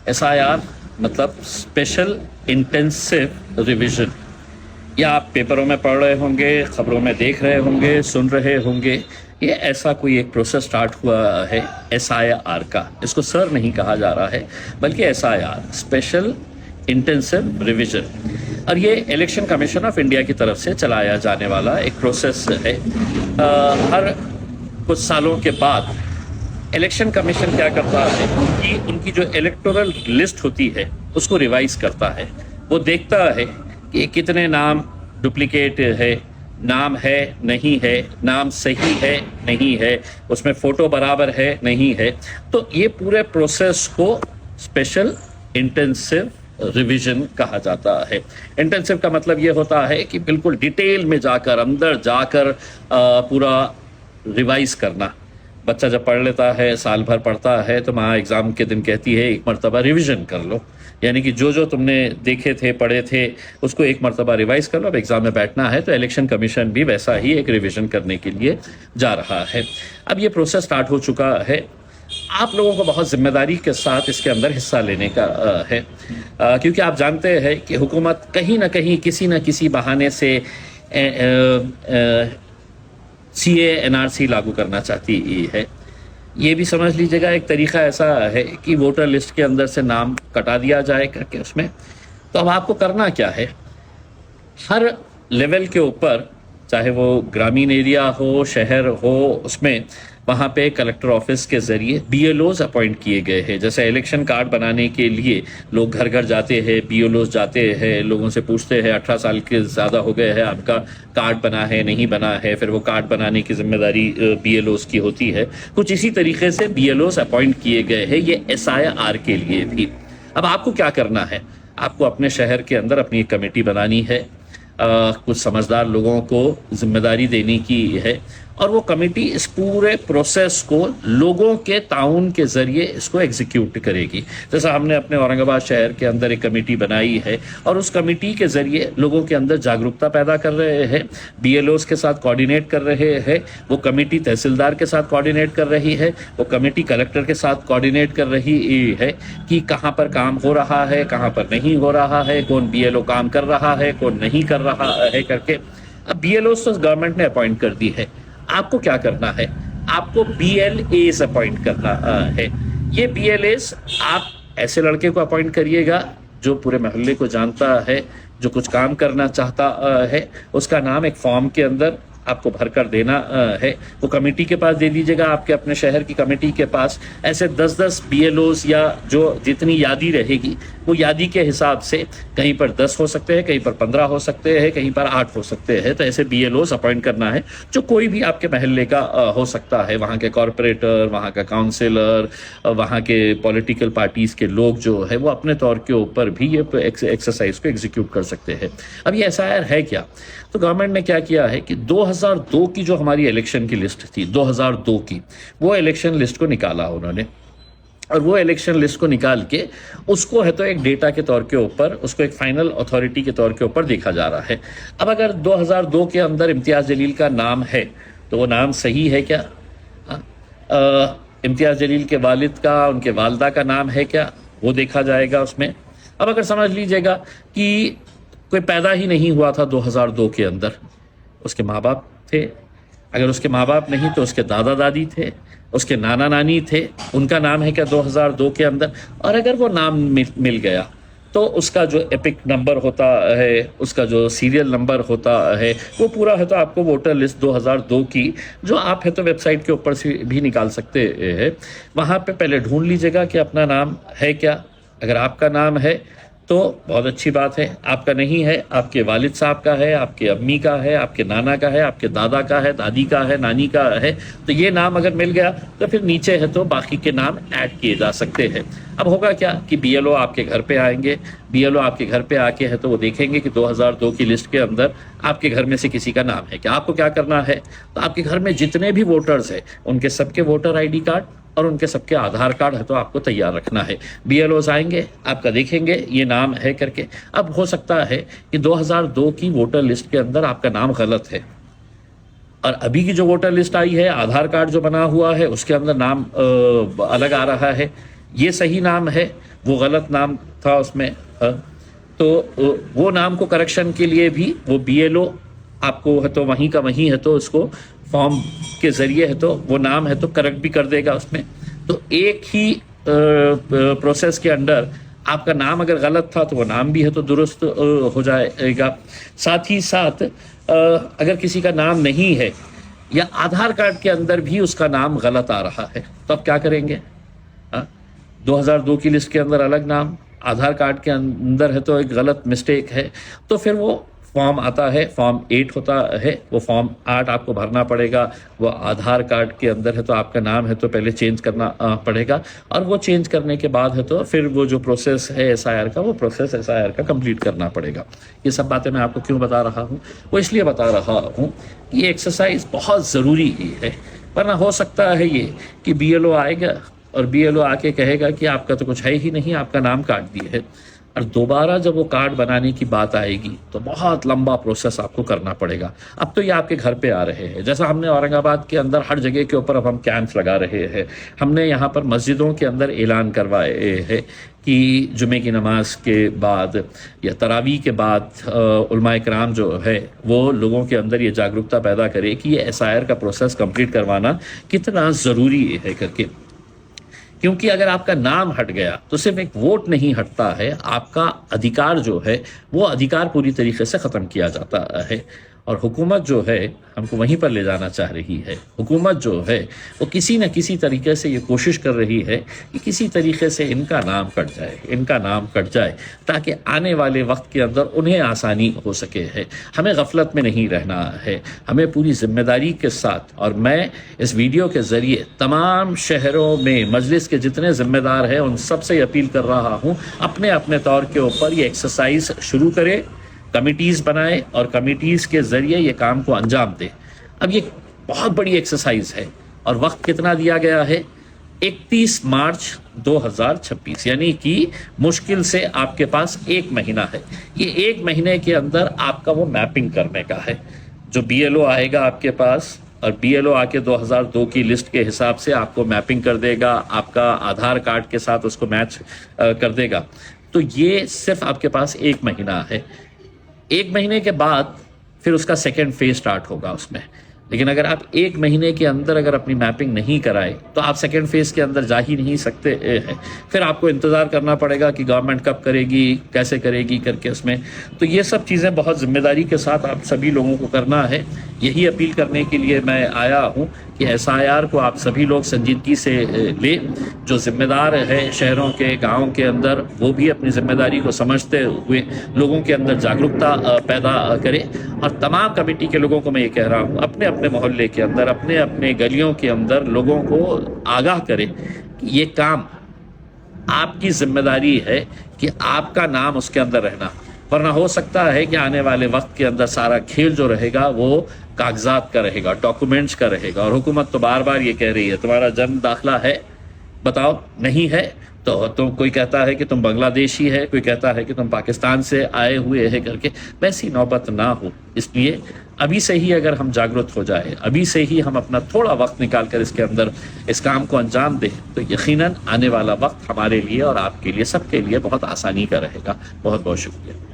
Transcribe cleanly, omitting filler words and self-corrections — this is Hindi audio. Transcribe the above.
SIR मतलब स्पेशल इंटेंसिव रिवीजन। या आप पेपरों में पढ़ रहे होंगे, खबरों में देख रहे होंगे, सुन रहे होंगे, ये ऐसा कोई एक प्रोसेस स्टार्ट हुआ है SIR का। इसको सर नहीं कहा जा रहा है बल्कि SIR, स्पेशल इंटेंसिव रिवीजन। और ये इलेक्शन कमीशन ऑफ इंडिया की तरफ से चलाया जाने वाला एक प्रोसेस है। हर कुछ सालों के बाद इलेक्शन कमीशन क्या करता है कि उनकी जो इलेक्टोरल लिस्ट होती है उसको रिवाइज करता है। वो देखता है कि कितने नाम डुप्लीकेट है, नाम है नहीं है, नाम सही है नहीं है, उसमें फोटो बराबर है नहीं है। तो ये पूरे प्रोसेस को स्पेशल इंटेंसिव रिवीजन कहा जाता है। इंटेंसिव का मतलब ये होता है कि बिल्कुल डिटेल में जाकर, अंदर जाकर पूरा रिवाइज करना। बच्चा जब पढ़ लेता है, साल भर पढ़ता है, तो माँ एग्ज़ाम के दिन कहती है एक मरतबा रिवीजन कर लो, यानी कि जो जो तुमने देखे थे, पढ़े थे, उसको एक मरतबा रिवाइज कर लो। अब एग्ज़ाम में बैठना है तो इलेक्शन कमीशन भी वैसा ही एक रिवीजन करने के लिए जा रहा है। अब ये प्रोसेस स्टार्ट हो चुका है। आप लोगों को बहुत जिम्मेदारी के साथ इसके अंदर हिस्सा लेने का है, क्योंकि आप जानते हैं कि हुकूमत कहीं ना कहीं किसी न किसी बहाने से CA NRC लागू करना चाहती है। ये भी समझ लीजिएगा एक तरीका ऐसा है कि वोटर लिस्ट के अंदर से नाम कटा दिया जाए करके उसमें। तो अब आपको करना क्या है, हर लेवल के ऊपर, चाहे वो ग्रामीण एरिया हो, शहर हो, उसमें वहाँ पे कलेक्टर ऑफिस के ज़रिए BLOs अपॉइंट किए गए हैं। जैसे इलेक्शन कार्ड बनाने के लिए लोग घर घर जाते हैं, BLOs जाते हैं, लोगों से पूछते हैं 18 साल के ज़्यादा हो गए हैं, आपका कार्ड बना है नहीं बना है, फिर वो कार्ड बनाने की जिम्मेदारी BLOs की होती है। कुछ इसी तरीके से BLOs अपॉइंट किए गए हैं ये SIR के लिए भी। अब आपको क्या करना है, आपको अपने शहर के अंदर अपनी एक कमेटी बनानी है, कुछ समझदार लोगों को जिम्मेदारी देने की है, और वो कमेटी इस पूरे प्रोसेस को लोगों के ताउन के ज़रिए इसको एग्जीक्यूट करेगी। जैसा हमने अपने औरंगाबाद शहर के अंदर एक कमेटी बनाई है और उस कमेटी के ज़रिए लोगों के अंदर जागरूकता पैदा कर रहे हैं, BLOs के साथ कोऑर्डिनेट कर रहे हैं, वो कमेटी तहसीलदार के साथ कोऑर्डिनेट कर रही है, वो कमेटी कलेक्टर के साथ कोऑर्डिनेट कर रही है कि कहाँ पर काम हो रहा है, कहाँ पर नहीं हो रहा है, कौन BLO काम कर रहा है, कौन नहीं कर रहा है करके। अब BLOs तो गवर्नमेंट ने अपॉइंट कर दी है, आपको क्या करना है, आपको BLAs अपॉइंट करना है। ये BLAs आप ऐसे लड़के को अपॉइंट करिएगा जो पूरे मोहल्ले को जानता है, जो कुछ काम करना चाहता है। उसका नाम एक फॉर्म के अंदर आपको भरकर देना है, वो कमेटी के पास दे दीजिएगा, आपके अपने शहर की कमेटी के पास। ऐसे 10-10 BLOs या जो जितनी यादी रहेगी वो यादी के हिसाब से कहीं पर 10 हो सकते हैं, कहीं पर 15 हो सकते हैं, कहीं पर 8 हो सकते हैं। तो ऐसे BLOs अपॉइंट करना है जो कोई भी आपके महल्ले का हो सकता है, वहाँ के कॉरपोरेटर, वहाँ का काउंसिलर, वहाँ के पॉलिटिकल पार्टीज़ के लोग जो है वो अपने तौर के ऊपर भी ये एक्सरसाइज को एग्जीक्यूट कर सकते हैं। अब ये SIR है क्या, तो गवर्नमेंट ने क्या किया है कि 2002 की जो हमारी इलेक्शन की लिस्ट थी, 2002 की, वो इलेक्शन लिस्ट को निकाला उन्होंने, और वो इलेक्शन लिस्ट को निकाल के उसको है तो एक डेटा के तौर के ऊपर, उसको एक फाइनल अथॉरिटी के तौर के ऊपर देखा जा रहा है। अब अगर 2002 के अंदर इम्तियाज़ जलील का नाम है तो वो नाम सही है क्या, इम्तियाज़ जलील के वालिद का, उनके वालदा का नाम है क्या, वो देखा जाएगा उसमें। अब अगर समझ लीजिएगा कि कोई पैदा ही नहीं हुआ था 2002 के अंदर, उसके माँ बाप थे, अगर उसके माँ बाप नहीं तो उसके दादा दादी थे, उसके नाना नानी थे, उनका नाम है क्या 2002 के अंदर। और अगर वो नाम मिल गया तो उसका जो एपिक नंबर होता है, उसका जो सीरियल नंबर होता है, वो पूरा है तो आपको वोटर लिस्ट 2002 की, जो आप है तो वेबसाइट के ऊपर से भी निकाल सकते हैं, वहाँ पे पहले ढूंढ लीजिएगा कि अपना नाम है क्या। अगर आपका नाम है तो बहुत अच्छी बात है, आपका नहीं है, आपके वालिद साहब का है, आपके अम्मी का है, आपके नाना का है, आपके दादा का है, दादी का है, नानी का है, तो ये नाम अगर मिल गया तो फिर नीचे है तो बाकी के नाम ऐड किए जा सकते हैं। अब होगा क्या कि BLO आपके घर पे आएंगे, BLO आपके घर पे आके है तो वो देखेंगे कि 2002 की लिस्ट के अंदर आपके घर में से किसी का नाम है क्या। आपको क्या करना है, तो आपके घर में जितने भी वोटर्स हैं उनके सबके वोटर ID कार्ड और उनके सबके आधार कार्ड है तो आपको तैयार रखना है। BLOs आएंगे, आपका देखेंगे ये नाम है करके। अब हो सकता है कि 2002 की वोटर लिस्ट के अंदर आपका नाम गलत है, और अभी की जो वोटर लिस्ट आई है, आधार कार्ड जो बना हुआ है उसके अंदर नाम अलग आ रहा है, ये सही नाम है, वो गलत नाम था उसमें। तो वो नाम को करेक्शन के लिए भी वो BLO आपको है तो वहीं का वहीं है तो उसको फॉर्म के जरिए है तो वो नाम है तो करेक्ट भी कर देगा उसमें। तो एक ही प्रोसेस के अंडर आपका नाम अगर गलत था तो वो नाम भी है तो दुरुस्त हो जाएगा। साथ ही साथ अगर किसी का नाम नहीं है या आधार कार्ड के अंदर भी उसका नाम गलत आ रहा है तो आप क्या करेंगे? 2002 की लिस्ट के अंदर अलग नाम, आधार कार्ड के अंदर है तो एक गलत मिस्टेक है, तो फिर वो फॉर्म आता है, फॉर्म 8 होता है, वो फॉर्म 8 आपको भरना पड़ेगा। वो आधार कार्ड के अंदर है तो आपका नाम है तो पहले चेंज करना पड़ेगा, और वो चेंज करने के बाद है तो फिर वो जो प्रोसेस है SIR का, वो प्रोसेस SIR का कंप्लीट करना पड़ेगा। ये सब बातें मैं आपको क्यों बता रहा हूँ? वो इसलिए बता रहा हूँ कि ये एक्सरसाइज बहुत ज़रूरी ही है, वरना हो सकता है ये कि BLO आएगा और BLO आके कहेगा कि आपका तो कुछ है ही नहीं, आपका नाम काट दिए है, और दोबारा जब वो कार्ड बनाने की बात आएगी तो बहुत लंबा प्रोसेस आपको करना पड़ेगा। अब तो ये आपके घर पे आ रहे हैं, जैसा हमने औरंगाबाद के अंदर हर जगह के ऊपर अब हम कैंप्स लगा रहे हैं। हमने यहाँ पर मस्जिदों के अंदर ऐलान करवाए हैं कि जुमे की नमाज के बाद या तरावी के बाद उलमाए कराम जो है वो लोगों के अंदर ये जागरूकता पैदा करे कि ये SIR का प्रोसेस कंप्लीट करवाना कितना ज़रूरी है करके। क्योंकि अगर आपका नाम हट गया तो सिर्फ एक वोट नहीं हटता है, आपका अधिकार जो है वो अधिकार पूरी तरीके से ख़त्म किया जाता है। और हुकूमत जो है हमको वहीं पर ले जाना चाह रही है। हुकूमत जो है वो किसी न किसी तरीके से ये कोशिश कर रही है कि किसी तरीके से इनका नाम कट जाए, इनका नाम कट जाए, ताकि आने वाले वक्त के अंदर उन्हें आसानी हो सके है। हमें गफलत में नहीं रहना है, हमें पूरी जिम्मेदारी के साथ, और मैं इस वीडियो के ज़रिए तमाम शहरों में मजलिस के जितने ज़िम्मेदार हैं उन सब से अपील कर रहा हूँ, अपने अपने तौर के ऊपर ये एक्सरसाइज शुरू करें, कमिटीज़ बनाए और कमिटीज़ के ज़रिए ये काम को अंजाम दे। अब ये बहुत बड़ी एक्सरसाइज है और वक्त कितना दिया गया है? 31 मार्च 2026, यानी कि मुश्किल से आपके पास 1 महीना है। ये 1 महीने के अंदर आपका वो मैपिंग करने का है। जो BLO आएगा आपके पास और BLO आके 2002 की लिस्ट के हिसाब से आपको मैपिंग कर देगा, आपका आधार कार्ड के साथ उसको मैच कर देगा। तो ये सिर्फ आपके पास 1 महीना है। 1 महीने के बाद फिर उसका सेकेंड फेज स्टार्ट होगा उसमें। लेकिन अगर आप 1 महीने के अंदर अगर अपनी मैपिंग नहीं कराए तो आप सेकेंड फेज के अंदर जा ही नहीं सकते हैं। फिर आपको इंतज़ार करना पड़ेगा कि गवर्नमेंट कब करेगी, कैसे करेगी करके उसमें। तो ये सब चीज़ें बहुत जिम्मेदारी के साथ आप सभी लोगों को करना है। यही अपील करने के लिए मैं आया हूँ कि SIR को आप सभी लोग संजीदगी से ले। जो जिम्मेदार है शहरों के, गाँव के अंदर, वो भी अपनी जिम्मेदारी को समझते हुए लोगों के अंदर जागरूकता पैदा करे। और तमाम कमेटी के लोगों को मैं ये कह रहा हूँ, अपने अपने मोहल्ले के अंदर, अपने अपने गलियों के अंदर लोगों को आगाह करें कि ये काम आपकी जिम्मेदारी है कि आपका नाम उसके अंदर रहना। वरना हो सकता है कि आने वाले वक्त के अंदर सारा खेल जो रहेगा वो कागजात का रहेगा, डॉक्यूमेंट्स का रहेगा। और हुकूमत तो बार बार ये कह रही है तुम्हारा जन्म दाखिला है, बताओ, नहीं है तो तुम, कोई कहता है कि तुम बांग्लादेशी है, कोई कहता है कि तुम पाकिस्तान से आए हुए है करके। वैसी नौबत ना हो, इसलिए अभी से ही अगर हम जागरूक हो जाए, अभी से ही हम अपना थोड़ा वक्त निकाल कर इसके अंदर इस काम को अंजाम दें, तो यकीनन आने वाला वक्त हमारे लिए और आपके लिए, सबके लिए बहुत आसानी का रहेगा। बहुत बहुत शुक्रिया।